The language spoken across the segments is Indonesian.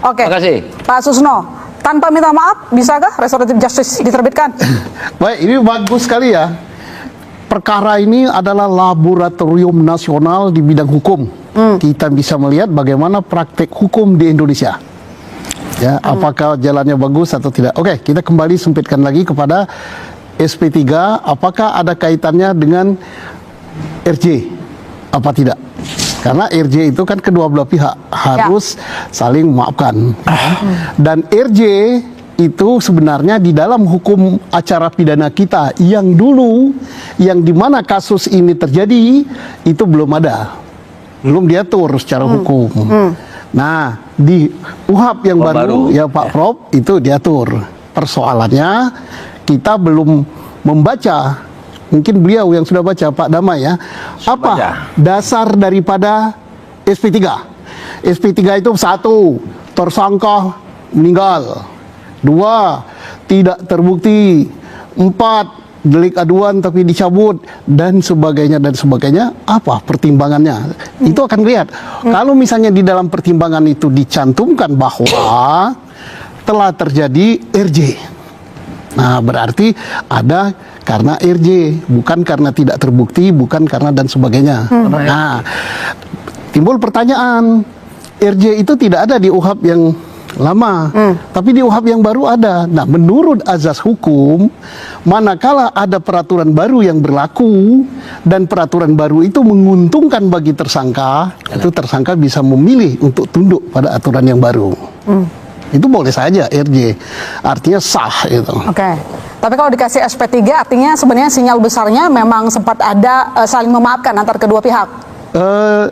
Oke, Terima kasih. Pak Susno, tanpa minta maaf, bisakah restoratif justice diterbitkan? Baik, ini bagus sekali ya. Perkara ini adalah laboratorium nasional di bidang hukum. Kita bisa melihat bagaimana praktek hukum di Indonesia. Ya, apakah jalannya bagus atau tidak? Oke, kita kembali sempitkan lagi kepada SP3. Apakah ada kaitannya dengan RJ? Apa tidak? Karena RJ itu kan kedua belah pihak harus saling memaafkan. Dan RJ itu sebenarnya di dalam hukum acara pidana kita yang dulu, yang dimana kasus ini terjadi, itu belum ada. Belum diatur secara hukum. Nah, di UHAP yang baru, ya Pak Prof, itu diatur. Persoalannya, kita belum membaca. Mungkin beliau yang sudah baca, Pak Damai ya. Apa dasar daripada SP3? SP3 itu 1, tersangka meninggal. 2, tidak terbukti. 4, delik aduan tapi dicabut, dan sebagainya dan sebagainya. Apa pertimbangannya? Itu akan lihat. Kalau misalnya di dalam pertimbangan itu dicantumkan bahwa telah terjadi RJ. Nah, berarti ada karena RJ, bukan karena tidak terbukti, bukan karena dan sebagainya. Nah, timbul pertanyaan, RJ itu tidak ada di UHAP yang lama, tapi di UHAP yang baru ada. Nah, menurut azas hukum, manakala ada peraturan baru yang berlaku dan peraturan baru itu menguntungkan bagi tersangka, itu tersangka bisa memilih untuk tunduk pada aturan yang baru. Itu boleh saja RJ, artinya sah itu. Oke. Tapi kalau dikasih SP3 artinya sebenarnya sinyal besarnya memang sempat ada saling memaafkan antar kedua pihak.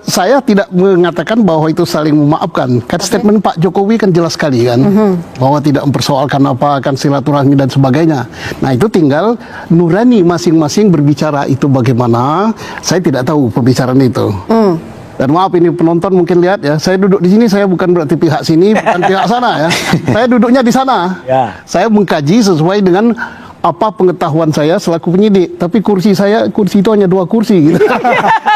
Saya tidak mengatakan bahwa itu saling memaafkan. Kan statement Pak Jokowi kan jelas sekali kan, bahwa tidak mempersoalkan apa akan silaturahmi dan sebagainya. Nah, itu tinggal nurani masing-masing berbicara itu bagaimana. Saya tidak tahu pembicaraan itu. Dan maaf ini penonton mungkin lihat ya, saya duduk di sini, saya bukan berarti pihak sini, bukan pihak sana ya. Saya duduknya di sana. Saya mengkaji sesuai dengan apa pengetahuan saya selaku penyidik. Tapi kursi itu hanya 2 kursi gitu.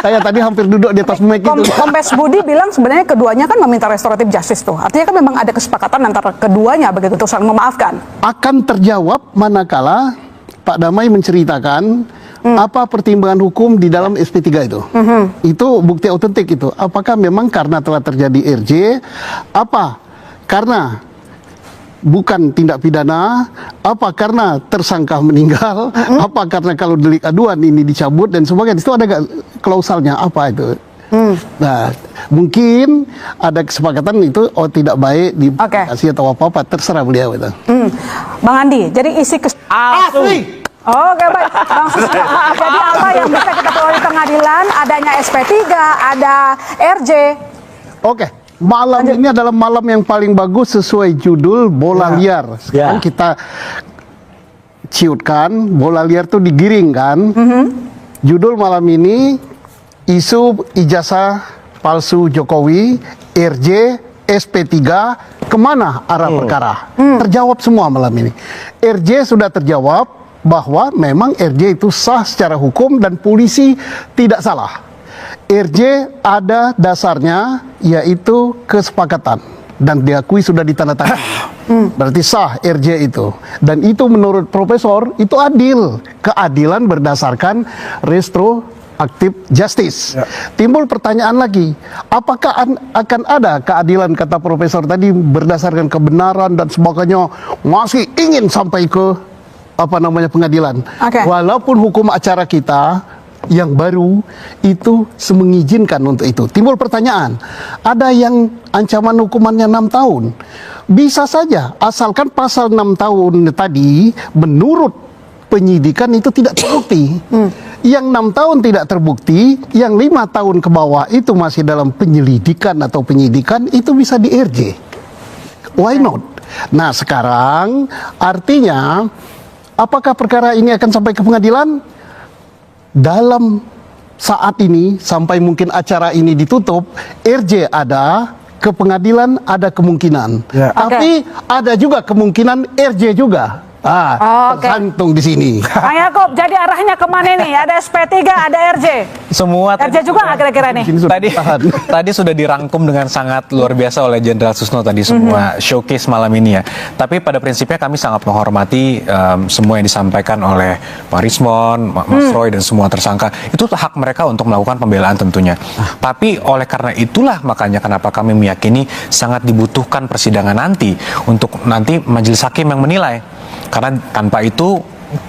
Saya tadi hampir duduk di atas mic itu. Kombes Budi bilang sebenarnya keduanya kan meminta restoratif justice tuh. Artinya kan memang ada kesepakatan antara keduanya begitu untuk saling memaafkan. Akan terjawab manakala Pak Damai menceritakan apa pertimbangan hukum di dalam SP3 itu. Itu bukti autentik itu. Apakah memang karena telah terjadi RJ, apa karena bukan tindak pidana, apa karena tersangka meninggal, apa karena kalau delik aduan ini dicabut dan sebagainya. Itu ada gak klausalnya apa itu? Nah, mungkin ada kesepakatan itu tidak baik dikasih atau apa-apa, terserah beliau itu. Bang Andi, jadi isi Asli. Oke, baik. Bang Susno, jadi apa yang bisa kita peroleh di pengadilan? Adanya SP3, ada RJ. Oke, malam ini adalah malam yang paling bagus sesuai judul Bola Liar. Sekarang kita ciutkan, bola liar itu digiring kan. Judul malam ini, isu ijazah palsu Jokowi, RJ, SP3, kemana arah perkara? Terjawab semua malam ini. RJ sudah terjawab bahwa memang RJ itu sah secara hukum dan polisi tidak salah. RJ ada dasarnya yaitu kesepakatan dan diakui sudah ditandatangani. Berarti sah RJ itu. Dan itu menurut profesor itu adil. Keadilan berdasarkan retroaktif justice. Timbul pertanyaan lagi, apakah akan ada keadilan kata profesor tadi berdasarkan kebenaran dan sebagainya, masih ingin sampai ke pengadilan. Walaupun hukum acara kita yang baru itu mengizinkan untuk itu. Timbul pertanyaan, ada yang ancaman hukumannya 6 tahun. Bisa saja, asalkan pasal 6 tahun tadi menurut penyidikan itu tidak terbukti. Yang 6 tahun tidak terbukti, yang 5 tahun ke bawah itu masih dalam penyelidikan atau penyidikan, itu bisa di RJ. Why not? Nah, sekarang artinya apakah perkara ini akan sampai ke pengadilan? Dalam saat ini, sampai mungkin acara ini ditutup, RJ ada, ke pengadilan ada kemungkinan. Tapi ada juga kemungkinan RJ juga. Oke. Tergantung di sini. Bang Yakob, jadi arahnya kemana nih? Ada SP3, ada RJ. Semua RJ juga nggak kira-kira nih? Sini sudah tadi tahan. tadi sudah dirangkum dengan sangat luar biasa oleh Jenderal Susno tadi semua showcase malam ini ya. Tapi pada prinsipnya kami sangat menghormati semua yang disampaikan oleh Pak Rismon, Mas Roy dan semua tersangka. Itu hak mereka untuk melakukan pembelaan tentunya. Tapi oleh karena itulah makanya kenapa kami meyakini sangat dibutuhkan persidangan nanti untuk nanti majelis hakim yang menilai. Karena tanpa itu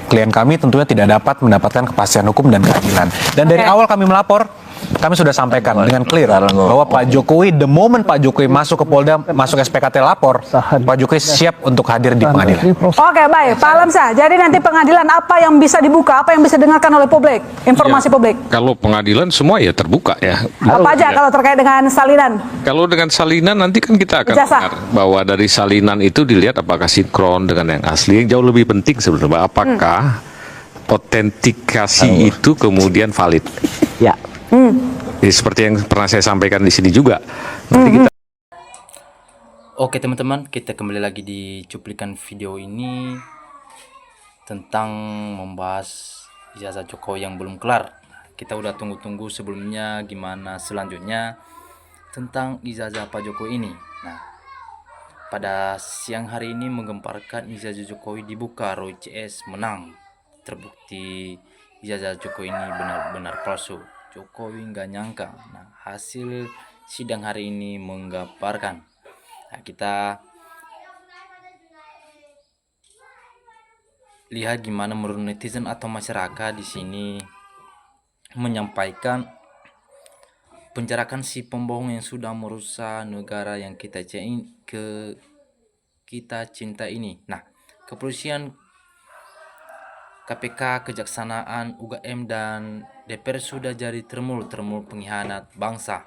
klien kami tentunya tidak dapat mendapatkan kepastian hukum dan keadilan. Dan dari Oke. awal kami melapor, kami sudah sampaikan dengan clear bahwa Pak Jokowi, the moment Pak Jokowi masuk ke Polda, masuk SPKT lapor, Pak Jokowi siap untuk hadir di pengadilan. Oke, baik. Pak Alamsyah, jadi nanti pengadilan apa yang bisa dibuka, apa yang bisa didengarkan oleh publik, informasi Ya, publik? Kalau pengadilan semua ya terbuka ya. Apa aja Ya. kalau terkait dengan salinan? Kalau dengan salinan nanti kan kita akan Ijazah. dengar bahwa dari salinan itu dilihat apakah sinkron dengan yang asli. Yang jauh lebih penting sebenarnya apakah otentikasi itu kemudian valid. Ya. Jadi seperti yang pernah saya sampaikan di sini juga. Nanti kita Oke teman-teman, kita kembali lagi di cuplikan video ini tentang membahas ijazah Jokowi yang belum kelar. Kita udah tunggu-tunggu sebelumnya gimana selanjutnya tentang ijazah Pak Jokowi ini. Nah, pada siang hari ini menggemparkan ijazah Jokowi dibuka, Roy CS menang. Terbukti ijazah Jokowi ini benar-benar palsu. Jokowi nggak nyangka. Nah, hasil sidang hari ini menggambarkan. Nah, kita lihat gimana menurut netizen atau masyarakat di sini menyampaikan penjarakan si pembohong yang sudah merusak negara yang kita cinta ini. Nah, kepolisian, KPK, Kejaksanaan, UGM, dan DPR sudah jadi termul pengkhianat bangsa.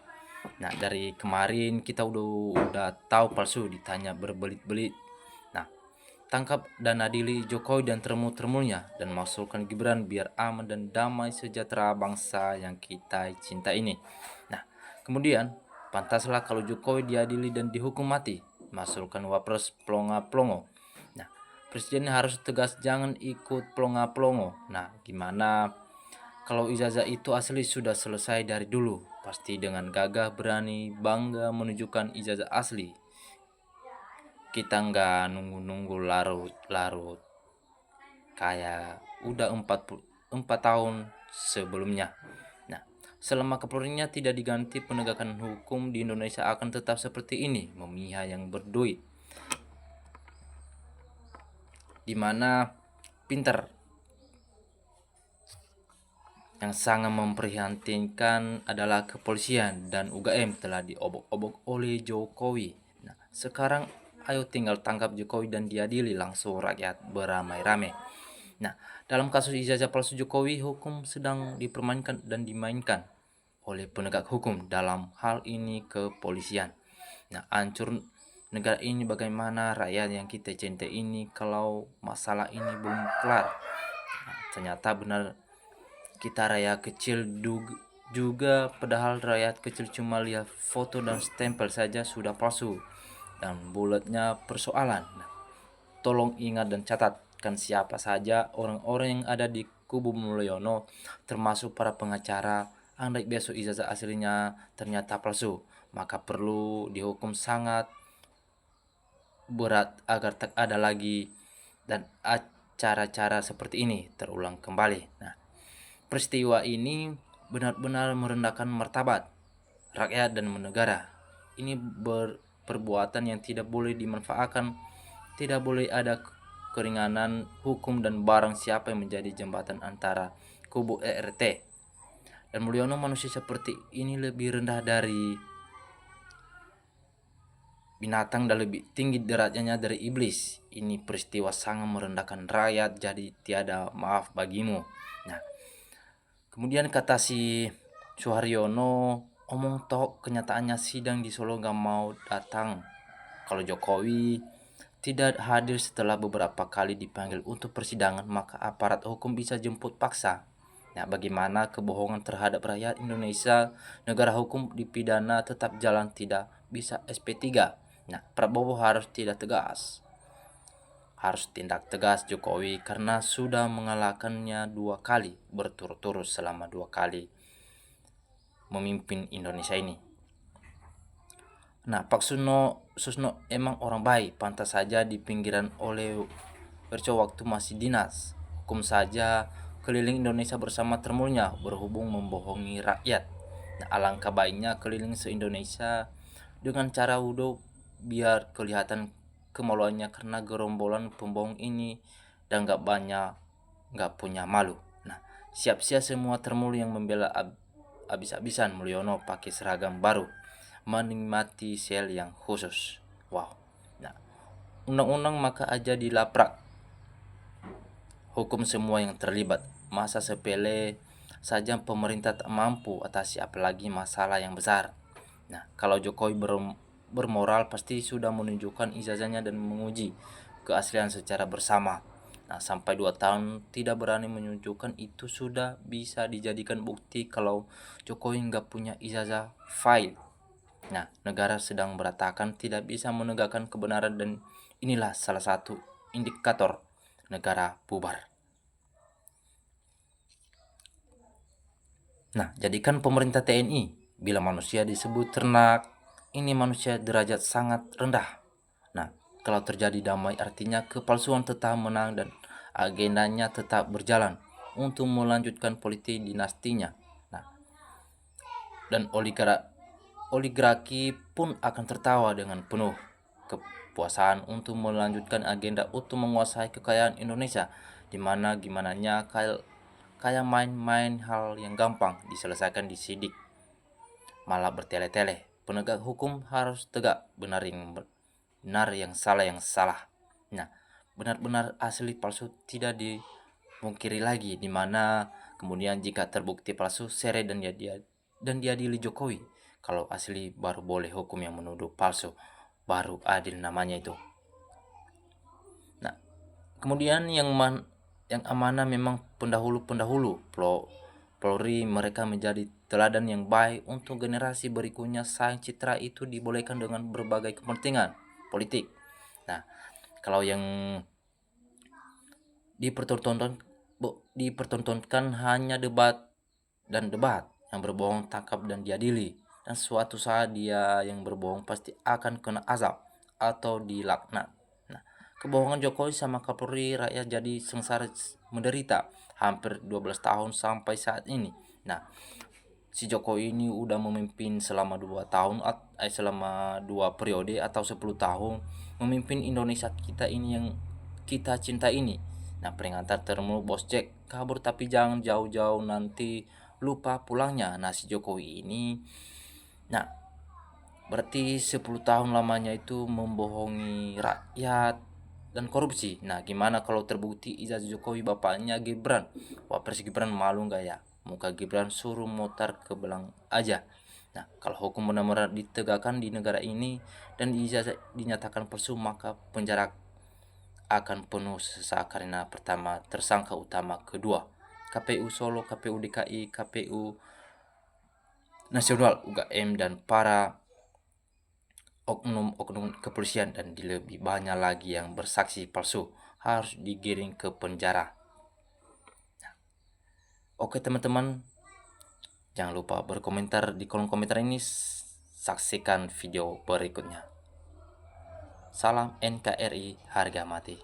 Nah, dari kemarin kita udah tahu palsu, ditanya berbelit-belit. Nah, tangkap dan adili Jokowi dan termul-termulnya dan masukkan Gibran biar aman dan damai sejahtera bangsa yang kita cinta ini. Nah, kemudian pantaslah kalau Jokowi diadili dan dihukum mati. Masukkan Wapres pelongo-pelongo. Nah, Presiden harus tegas, jangan ikut pelongo-pelongo. Nah, gimana kalau ijazah itu asli sudah selesai dari dulu? Pasti dengan gagah, berani, bangga menunjukkan ijazah asli. Kita nggak nunggu-nunggu larut-larut kayak udah 4 tahun sebelumnya. Nah, selama Kapolrinya tidak diganti, penegakan hukum di Indonesia akan tetap seperti ini, memihak yang berduit. Dimana pinter yang sangat memprihatinkan adalah kepolisian dan UGM telah diobok-obok oleh Jokowi. Nah, sekarang ayo tinggal tangkap Jokowi dan diadili langsung rakyat beramai-ramai. Nah, dalam kasus ijazah palsu Jokowi, hukum sedang dipermainkan dan dimainkan oleh penegak hukum, dalam hal ini kepolisian. Nah, hancur negara ini, bagaimana rakyat yang kita cinta ini kalau masalah ini belum kelar. Nah, ternyata benar kita rakyat kecil juga, padahal rakyat kecil cuma lihat foto dan stempel saja sudah palsu dan bulatnya persoalan. Nah, tolong ingat dan catatkan siapa saja orang-orang yang ada di kubu Mulyono, termasuk para pengacara. Andai besok ijazah aslinya ternyata palsu, maka perlu dihukum sangat berat agar tak ada lagi dan acara-cara seperti ini terulang kembali. Nah, peristiwa ini benar-benar merendahkan martabat rakyat dan negara. Ini perbuatan yang tidak boleh dimanfaatkan. Tidak boleh ada keringanan hukum dan barang siapa yang menjadi jembatan antara kubu ERT dan Mulyono. Manusia seperti ini lebih rendah dari binatang dan lebih tinggi derajatnya dari iblis. Ini peristiwa sangat merendahkan rakyat, jadi tiada maaf bagimu. Nah, kemudian kata si Suharyono, omong tok, kenyataannya sidang di Solo gak mau datang. Kalau Jokowi tidak hadir setelah beberapa kali dipanggil untuk persidangan, maka aparat hukum bisa jemput paksa. Nah, bagaimana kebohongan terhadap rakyat Indonesia, negara hukum dipidana tetap jalan, tidak bisa SP3. Nah, Prabowo harus tidak tegas, Harus tindak tegas Jokowi karena sudah mengalahkannya 2 kali berturut-turut selama 2 kali memimpin Indonesia ini. Nah, Pak Susno emang orang baik, pantas saja di pinggiran oleh Werco waktu masih dinas. Hukum saja keliling Indonesia bersama termulnya berhubung membohongi rakyat. Nah, alangkah baiknya keliling se-Indonesia dengan cara wudhu biar kelihatan kemaluannya karena gerombolan pembohong ini dan gak punya malu. Nah, siap-siap semua termul yang membela abis-abisan Mulyono pakai seragam baru menikmati sel yang khusus. Wow. Nah, undang-undang maka aja dilaprak. Hukum semua yang terlibat. Masa sepele saja pemerintah tak mampu atasi apalagi masalah yang besar. Nah, kalau Jokowi bermoral pasti sudah menunjukkan ijazahnya dan menguji keaslian secara bersama. Nah, sampai 2 tahun tidak berani menunjukkan itu sudah bisa dijadikan bukti kalau Jokowi nggak punya ijazah file. Nah, negara sedang berantakan, tidak bisa menegakkan kebenaran dan inilah salah satu indikator negara bubar. Nah, jadikan pemerintah TNI. Bila manusia disebut ternak, ini manusia derajat sangat rendah. Nah, kalau terjadi damai artinya kepalsuan tetap menang dan agendanya tetap berjalan untuk melanjutkan politik dinastinya. Nah, dan oligarki pun akan tertawa dengan penuh kepuasan untuk melanjutkan agenda untuk menguasai kekayaan Indonesia, di mana gimananya kayak main-main hal yang gampang diselesaikan di sidik, malah bertele-tele. Penegak hukum harus tegak, benar yang salah yang salah. Nah, benar-benar asli palsu tidak dimungkiri lagi, di mana kemudian jika terbukti palsu seret dan diadili Jokowi. Kalau asli baru boleh hukum yang menuduh palsu, baru adil namanya itu. Nah, kemudian yang amanah memang pendahulu Polri mereka menjadi teladan yang baik untuk generasi berikutnya. Sayang citra itu dibolehkan dengan berbagai kepentingan politik. Nah, kalau yang dipertontonkan hanya debat yang berbohong tangkap dan diadili, dan suatu saat dia yang berbohong pasti akan kena azab atau dilaknat. Nah, kebohongan Jokowi sama Kapolri rakyat jadi sengsara menderita hampir 12 tahun sampai saat ini. Nah, si Jokowi ini udah memimpin selama 2 tahun selama 2 periode atau 10 tahun memimpin Indonesia kita ini yang kita cinta ini. Nah, peringatan termul Bos Jack kabur tapi jangan jauh-jauh nanti lupa pulangnya. Nah, si Jokowi ini berarti 10 tahun lamanya itu membohongi rakyat dan korupsi. Nah, gimana kalau terbukti ijazah Jokowi bapaknya Gibran? Wapres Gibran malu nggak ya? Muka Gibran suruh mutar ke belang aja. Nah, kalau hukum benar-benar ditegakkan di negara ini dan ijazah dinyatakan palsu, maka penjara akan penuh sesaat karena pertama tersangka utama, kedua KPU Solo, KPU DKI, KPU Nasional, UGM, dan para oknum kepolisian, dan lebih banyak lagi yang bersaksi palsu harus digiring ke penjara. Oke teman-teman, jangan lupa berkomentar di kolom komentar ini. Saksikan video berikutnya. Salam NKRI harga mati.